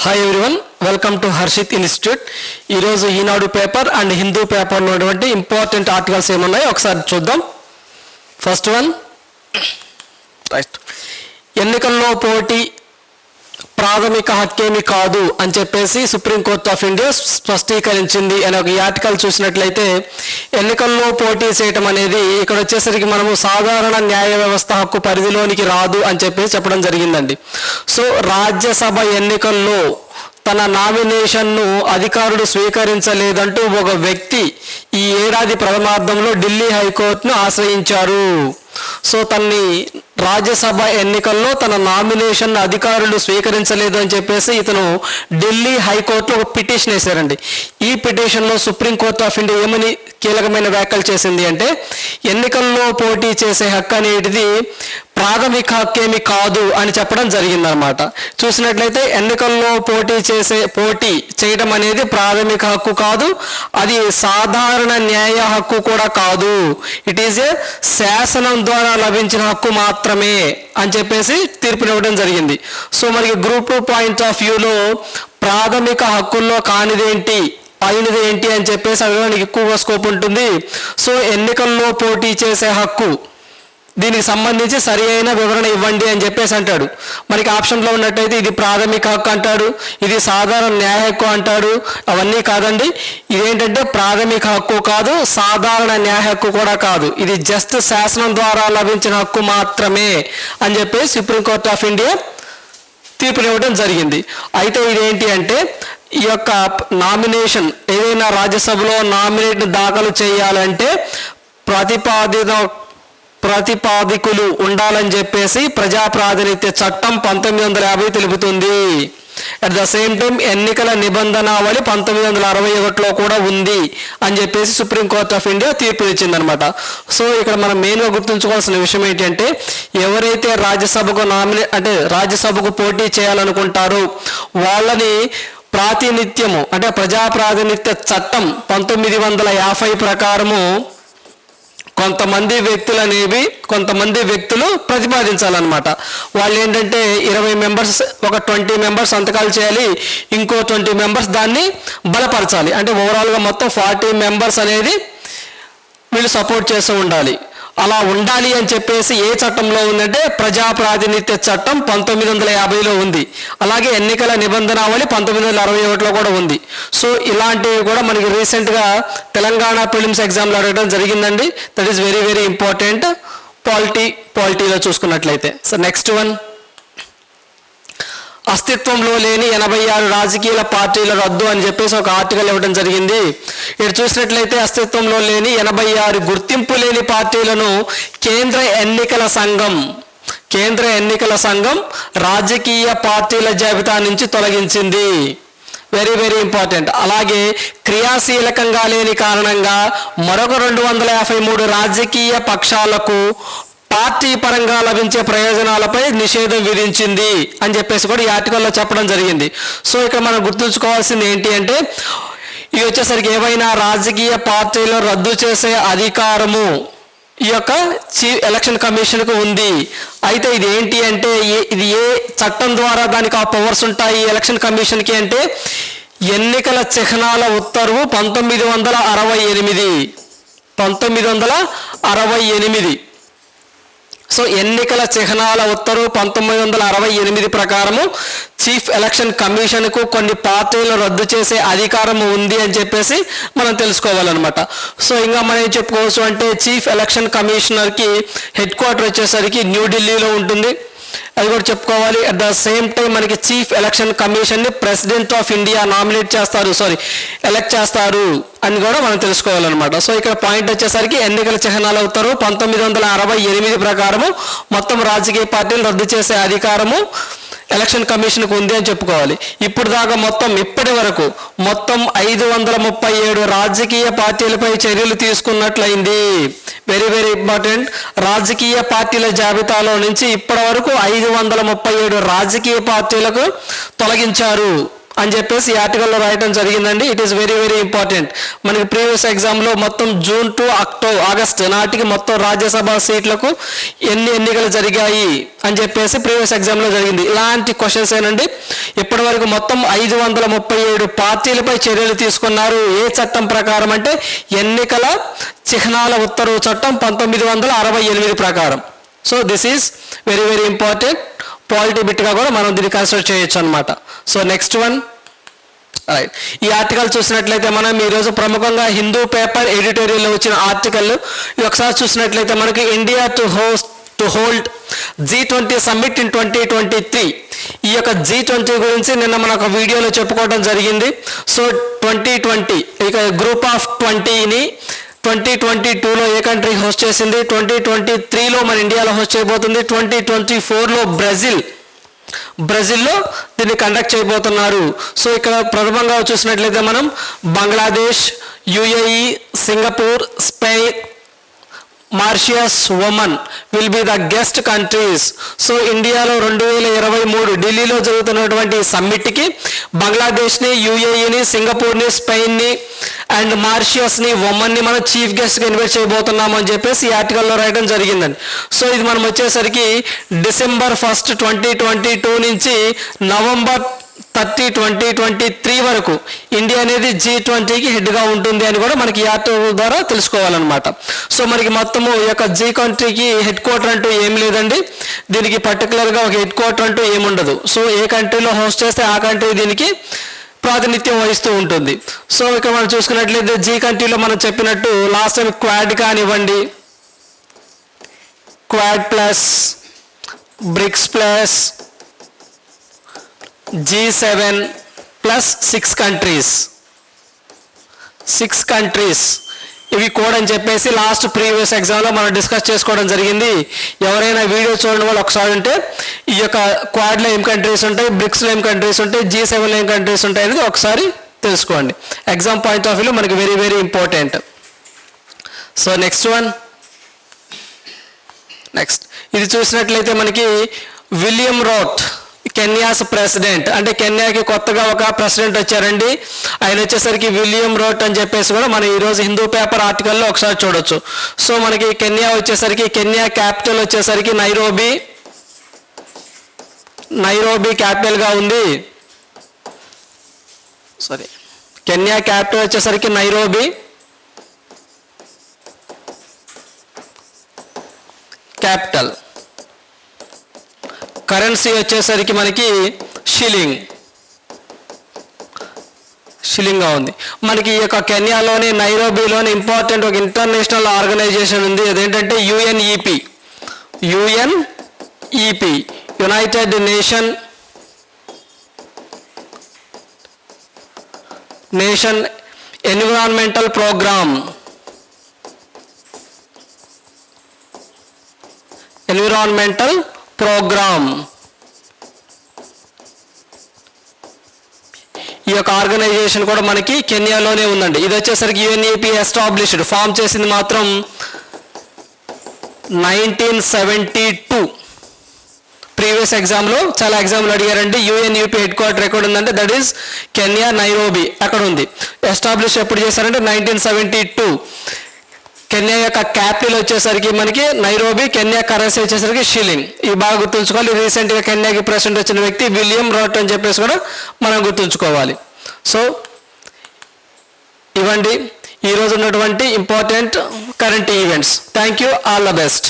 Hi everyone, welcome to Harshit institute. ఈరోజు Eenadu paper and Hindu పేపర్లో ఉన్నటువంటి ఇంపార్టెంట్ ఆర్టికల్స్ ఏమున్నాయో ఒకసారి చూద్దాం. ఫస్ట్ వన్, రైట్, ఎన్నికల్లో పోటీ ప్రాథమిక హక్కేమి కాదు అని చెప్పేసి సుప్రీంకోర్టు ఆఫ్ ఇండియా స్పష్టీకరించింది అనే ఒక ఆర్టికల్ చూసినట్లయితే, ఎన్నికల్లో పోటీ చేయటం అనేది ఇక్కడ వచ్చేసరికి మనము సాధారణ న్యాయ వ్యవస్థ హక్కు పరిధిలోనికి రాదు అని చెప్పేసి చెప్పడం జరిగిందండి. సో రాజ్యసభ ఎన్నికల్లో తన నామినేషన్ను అధికారులు స్వీకరించలేదంటూ ఒక వ్యక్తి ఈ ఏడాది ప్రథమార్థంలో ఢిల్లీ హైకోర్టును ఆశ్రయించారు. సో తన్ని రాజ్యసభ ఎన్నికల్లో తన నామినేషన్ అధికారులు స్వీకరించలేదు అని చెప్పేసి ఇతను ఢిల్లీ హైకోర్టులో ఒక పిటిషన్ వేశారండి. ఈ పిటిషన్లో సుప్రీంకోర్టు ఆఫ్ ఇండియా ఏమని కీలకమైన వ్యాఖ్యలు చేసింది అంటే, ఎన్నికల్లో పోటీ చేసే హక్కు అనేటిది ప్రాథమిక హక్కేమి కాదు అని చెప్పడం జరిగిందనమాట. చూసినట్లయితే ఎన్నికల్లో పోటీ చేయడం అనేది ప్రాథమిక హక్కు కాదు, అది సాధారణ న్యాయ హక్కు కూడా కాదు, ఇట్ ఈజ్ ఏ శాసనం ద్వారా లభించిన హక్కు మాత్రమే అని చెప్పేసి తీర్పునివ్వడం జరిగింది. సో మనకి గ్రూప్ 2 పాయింట్ ఆఫ్ వ్యూలో ప్రాథమిక హక్కుల్లో కానిదేంటి అయినది ఏంటి అని చెప్పేసి అడగడానికి ఎక్కువగా స్కోప్ ఉంటుంది. సో ఎన్నికల్లో పోటీ చేసే హక్కు, దీనికి సంబంధించి సరి అయిన వివరణ ఇవ్వండి అని చెప్పేసి అంటాడు. మనకి ఆప్షన్లో ఉన్నట్టయితే ఇది ప్రాథమిక హక్కు అంటాడు, ఇది సాధారణ న్యాయ హక్కు అంటాడు. అవన్నీ కాదండి, ఇదేంటంటే ప్రాథమిక హక్కు కాదు, సాధారణ న్యాయ హక్కు కూడా కాదు, ఇది జస్ట్ శాసనం ద్వారా లభించిన హక్కు మాత్రమే అని చెప్పేసి సుప్రీంకోర్టు ఆఫ్ ఇండియా తీర్పునివ్వడం జరిగింది. అయితే ఇదేంటి అంటే, ఈ యొక్క నామినేషన్ ఏదైనా రాజ్యసభలో నామినేట్ దాఖలు చేయాలంటే ప్రతిపాదికులు ఉండాలని చెప్పేసి ప్రజా ప్రాతినిధ్య చట్టం 1950 తెలుపుతుంది. అట్ ద సేమ్ టైం ఎన్నికల నిబంధనావళి 1961లో కూడా ఉంది అని చెప్పేసి సుప్రీంకోర్టు ఆఫ్ ఇండియా తీర్పు ఇచ్చిందనమాట. సో ఇక్కడ మనం మెయిన్గా గుర్తుంచుకోవాల్సిన విషయం ఏంటంటే, ఎవరైతే రాజ్యసభకు పోటీ చేయాలనుకుంటారో వాళ్ళని ప్రాతినిధ్యము అంటే ప్రజా ప్రాతినిధ్య చట్టం 1950 ప్రకారము కొంతమంది వ్యక్తులు ప్రతిపాదించాలన్నమాట. వాళ్ళు ఏంటంటే 20 మెంబర్స్, ఒక 20 మెంబర్స్ సంతకాలు చేయాలి, ఇంకో 20 మెంబర్స్ దాన్ని బలపరచాలి. అంటే ఓవరాల్గా మొత్తం 40 మెంబర్స్ అనేది వీళ్ళు సపోర్ట్ చేస్తూ ఉండాలి. అలా ఉండాలి అని చెప్పేసి ఏ చట్టంలో ఉందంటే ప్రజా ప్రాతినిధ్య చట్టం 1950లో ఉంది. అలాగే ఎన్నికల నిబంధనావళి 1961లో కూడా ఉంది. సో ఇలాంటివి కూడా మనకి రీసెంట్గా తెలంగాణ ప్రిలిమ్స్ ఎగ్జామ్లో అడగడం జరిగిందండి. That is very very important పాలిటీలో చూసుకున్నట్లయితే. సో నెక్స్ట్ వన్, అస్తిత్వంలో లేని 86 రాజకీయ పార్టీల రద్దు అని చెప్పేసి ఒక ఆర్టికల్ ఇవ్వడం జరిగింది. ఇక్కడ చూసినట్లయితే అస్తిత్వంలో లేని 86 గుర్తింపు లేని పార్టీలను కేంద్ర ఎన్నికల సంఘం రాజకీయ పార్టీల జాబితా నుంచి తొలగించింది. Very very important. అలాగే క్రియాశీలకంగా లేని కారణంగా మరొక 253 రాజకీయ పక్షాలకు పార్టీ పరంగా లభించే ప్రయోజనాలపై నిషేధం విధించింది అని చెప్పేసి కూడా ఈ ఆర్టికల్లో చెప్పడం జరిగింది. సో ఇక్కడ మనం గుర్తుంచుకోవాల్సింది ఏంటి అంటే, ఇది వచ్చేసరికి ఏవైనా రాజకీయ పార్టీలు రద్దు చేసే అధికారము ఈ యొక్క ఎలక్షన్ కమిషన్కు ఉంది. అయితే ఇది ఏంటి అంటే, ఇది ఏ చట్టం ద్వారా దానికి ఆ పవర్స్ ఉంటాయి ఎలక్షన్ కమిషన్కి అంటే, ఎన్నికల చిహ్నాల ఉత్తర్వు 1968. సో ఎన్నికల చిహ్నాల ఉత్తర్వు 1968 ప్రకారము చీఫ్ ఎలక్షన్ కమిషన్కు కొన్ని పార్టీలను రద్దు చేసే అధికారం ఉంది అని చెప్పేసి మనం తెలుసుకోవాలన్నమాట. సో ఇంకా మనం ఏం చెప్పుకోవచ్చు అంటే, చీఫ్ ఎలక్షన్ కమిషనర్కి హెడ్ క్వార్టర్ వచ్చేసరికి న్యూఢిల్లీలో ఉంటుంది, అది కూడా చెప్పుకోవాలి. అట్ ద సేమ్ టైం మనకి చీఫ్ ఎలక్షన్ కమిషన్ని ప్రెసిడెంట్ ఆఫ్ ఇండియా ఎలక్ట్ చేస్తారు అని కూడా మనం తెలుసుకోవాలన్నమాట. సో ఇక్కడ పాయింట్ వచ్చేసరికి ఎన్నికల చిహ్నాల ఉత్తర్వు 1968 ప్రకారము మొత్తం రాజకీయ పార్టీలు రద్దు చేసే అధికారము ఎలక్షన్ కమిషన్కు ఉంది అని చెప్పుకోవాలి. ఇప్పుడు దాకా ఇప్పటి వరకు 537 రాజకీయ పార్టీలపై చర్యలు తీసుకున్నట్లయింది. Very very important. రాజకీయ పార్టీల జాబితాలో నుంచి ఇప్పటి వరకు 537 రాజకీయ పార్టీలకు తొలగించారు. అని చెప్పేసి ఈ ఆర్టికల్లో రాయడం జరిగిందండి. It is very very important. మనకి ప్రీవియస్ ఎగ్జామ్లో మొత్తం జూన్ టు ఆగస్ట్ నాటికి మొత్తం రాజ్యసభ సీట్లకు ఎన్నికలు జరిగాయి అని చెప్పేసి ప్రీవియస్ ఎగ్జామ్లో జరిగింది. ఇలాంటి క్వశ్చన్స్ ఏనండి. ఇప్పటి వరకు మొత్తం 537 పార్టీలపై చర్యలు తీసుకున్నారు. ఏ చట్టం ప్రకారం అంటే ఎన్నికల చిహ్నాల ఉత్తర్వు చట్టం 1968 ప్రకారం. So this is very very important. Polity బిట్గా కూడా మనం దీన్ని కన్సిడర్ చేయొచ్చు అనమాట. So next one, right. ఈ ఆర్టికల్ చూసినట్లయితే మనం ఈరోజు ప్రముఖంగా హిందూ పేపర్ ఎడిటోరియల్లో వచ్చిన ఆర్టికల్. ఇది ఒకసారి చూసినట్లయితే మనకి India to hold G20 summit in 2023. ఈ యొక్క G20 గురించి నిన్న మన ఒక వీడియోలో చెప్పుకోవడం జరిగింది. సో 2020 ఇక గ్రూప్ ఆఫ్ 20ని 2022లో ఏ కంట్రీ హోస్ట్ చేసింది, 2023లో మన ఇండియాలో హోస్ట్ చేయబోతుంది, 2024లో బ్రెజిల్లో దీన్ని కండక్ట్ చేయబోతున్నారు. సో ఇక్కడ ప్రథమంగా చూసినట్లయితే మనం Bangladesh, UAE, Singapore, Spain, Mauritius, Oman will be the guest countries. So ఇండియాలో 2023 ఢిల్లీలో జరుగుతున్నటువంటి సమ్మిట్కి బంగ్లాదేశ్ని, UAEని, సింగపూర్ని, స్పెయిన్ని అండ్ మారిషియస్ని, ఒమన్ని మనం చీఫ్ గెస్ట్గా ఇన్వైట్ చేయబోతున్నాము అని చెప్పేసి ఈ ఆర్టికల్లో రాయడం జరిగిందండి. సో ఇది మనం వచ్చేసరికి December 1, 2022 నుంచి November 30, 2023 వరకు ఇండియా అనేది G20కి హెడ్గా ఉంటుంది అని కూడా మనకి ఈ ఆర్టికల్ ద్వారా తెలుసుకోవాలన్నమాట. సో మనకి మొత్తము ఈ యొక్క G20కి హెడ్ క్వార్టర్ అంటూ ఏం లేదండి. దీనికి పర్టికులర్గా ఒక హెడ్ క్వార్టర్ అంటూ ఏముండదు. సో ఏ కంట్రీలో హోస్ట్ చేస్తే ఆ కంట్రీ దీనికి ప్రాతినిధ్యం వహిస్తూ ఉంటుంది. సో ఇక్కడ మనం చూసుకున్నట్లయితే G20లో మనం చెప్పినట్టు లాస్ట్ టైం క్వాడ్ కానివ్వండి, quad plus, bricks plus, G7 plus 6 countries ఇవి కోడ్ అని చెప్పేసి లాస్ట్ ప్రీవియస్ ఎగ్జామ్లో మనం డిస్కస్ చేసుకోవడం జరిగింది. ఎవరైనా వీడియో చూడడం వల్ల ఒకసారి ఉంటే ఈ యొక్క క్వాడ్లో ఏం కంట్రీస్ ఉంటాయి, బ్రిక్స్లో ఏం కంట్రీస్ ఉంటాయి, G7లో ఏం కంట్రీస్ ఉంటాయి అనేది ఒకసారి తెలుసుకోండి. ఎగ్జామ్ పాయింట్ ఆఫ్ వ్యూలో మనకి very very important. So next ఇది చూసినట్లయితే మనకి విలియం రూట్, కెన్యాస్ ప్రెసిడెంట్. అంటే కెన్యాకి కొత్తగా ఒక ప్రెసిడెంట్ వచ్చారండి. ఆయన వచ్చేసరికి విలియం రూట్ అని చెప్పేసి కూడా మనం ఈరోజు హిందూ పేపర్ ఆర్టికల్లో ఒకసారి చూడొచ్చు. సో మనకి కెన్యా వచ్చేసరికి కెన్యా క్యాపిటల్ వచ్చేసరికి నైరోబీ క్యాపిటల్గా ఉంది. కెన్యా క్యాపిటల్ వచ్చేసరికి నైరోబీ క్యాపిటల్. కరెన్సీ వచ్చేసరికి మనకి షిల్లింగ్గా ఉంది. మనకి ఈ యొక్క కెన్యాలోని నైరోబీలోని ఇంపార్టెంట్ ఒక ఇంటర్నేషనల్ ఆర్గనైజేషన్ ఉంది. అదేంటంటే UNEP, United Nation Environmental Programme. ఈ యొక్క ఆర్గనైజేషన్ కూడా మనకి కెన్యాలోనే ఉందండి. ఇది వచ్చేసరికి UNEP ఎస్టాబ్లిష్డ్, ఫామ్ చేసింది మాత్రం 1972. ప్రీవియస్ ఎగ్జామ్లో చాలా ఎగ్జామ్లు అడిగారండి. UNEP హెడ్ క్వార్టర్ ఎక్కడ ఉందంటే దట్ ఈస్ కెన్యా, నైరోబీ అక్కడ ఉంది. ఎస్టాబ్లిష్ ఎప్పుడు చేశారంటే 1972. కెన్యా యొక్క క్యాపిటల్ వచ్చేసరికి మనకి నైరోబీ, కెన్యా కరెన్సీ వచ్చేసరికి షిల్లింగ్. ఇవి బాగా గుర్తుంచుకోవాలి. రీసెంట్గా కెన్యాకి ప్రెసిడెంట్ వచ్చిన వ్యక్తి విలియం రూట్ అని చెప్పేసి కూడా మనం గుర్తుంచుకోవాలి. సో ఇవ్వండి ఈరోజు ఉన్నటువంటి important current events. Thank you, all the best.